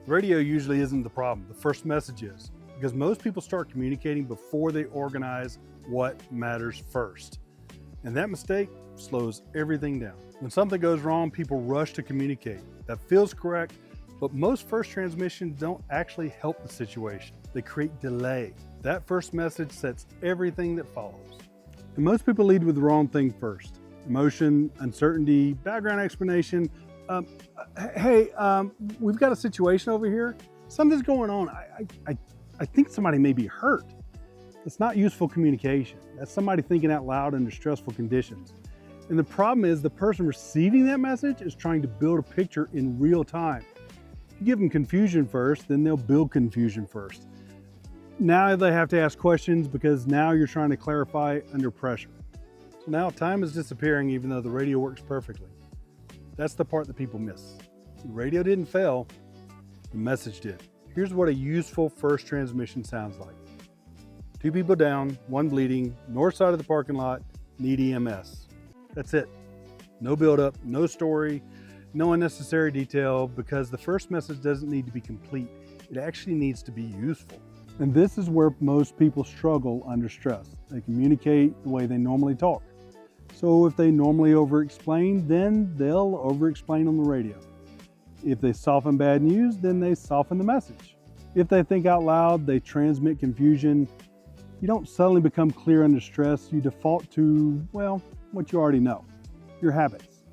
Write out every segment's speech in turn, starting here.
Radio usually isn't the problem, the first message is, because most people start communicating before they organize what matters first. And that mistake slows everything down. When something goes wrong, people rush to communicate. That feels correct, but most first transmissions don't actually help the situation. They create delay. That first message sets everything that follows. And most people lead with the wrong thing first. Emotion, uncertainty, background explanation. We've got a situation over here. Something's going on. I think somebody may be hurt. It's not useful communication. That's somebody thinking out loud under stressful conditions. And the problem is the person receiving that message is trying to build a picture in real time. You give them confusion first, then they'll build confusion first. Now they have to ask questions because now you're trying to clarify under pressure. So now time is disappearing even though the radio works perfectly. That's the part that people miss. The radio didn't fail, the message did. Here's what a useful first transmission sounds like. 2 people down, 1 bleeding, north side of the parking lot, need EMS. That's it. No buildup, no story, no unnecessary detail, because the first message doesn't need to be complete. It actually needs to be useful. And this is where most people struggle under stress. They communicate the way they normally talk. So if they normally over-explain, then they'll over-explain on the radio. If they soften bad news, then they soften the message. If they think out loud, they transmit confusion. You don't suddenly become clear under stress. You default to, well, what you already know, your habits.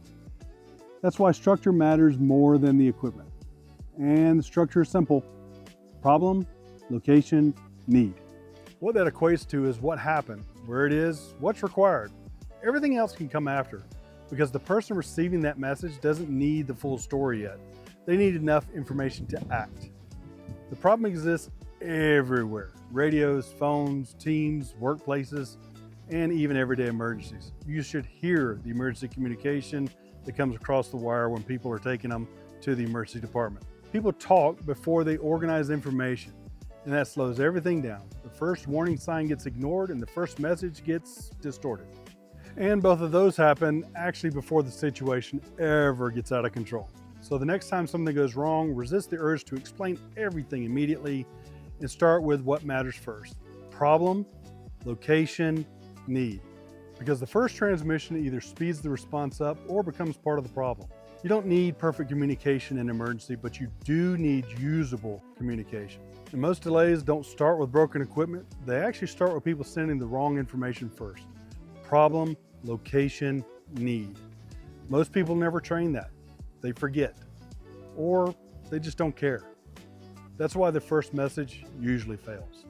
That's why structure matters more than the equipment. And the structure is simple: problem, location, need. What that equates to is what happened, where it is, what's required. Everything else can come after, because the person receiving that message doesn't need the full story yet. They need enough information to act. The problem exists everywhere: radios, phones, teams, workplaces, and even everyday emergencies. You should hear the emergency communication that comes across the wire when people are taking them to the emergency department. People talk before they organize information, and that slows everything down. The first warning sign gets ignored and the first message gets distorted. And both of those happen actually before the situation ever gets out of control. So the next time something goes wrong, resist the urge to explain everything immediately and start with what matters first: problem, location, need. Because the first transmission either speeds the response up or becomes part of the problem. You don't need perfect communication in an emergency, but you do need usable communication. And most delays don't start with broken equipment. They actually start with people sending the wrong information first. Problem, location, need. Most people never train that. They forget, or they just don't care. That's why the first message usually fails.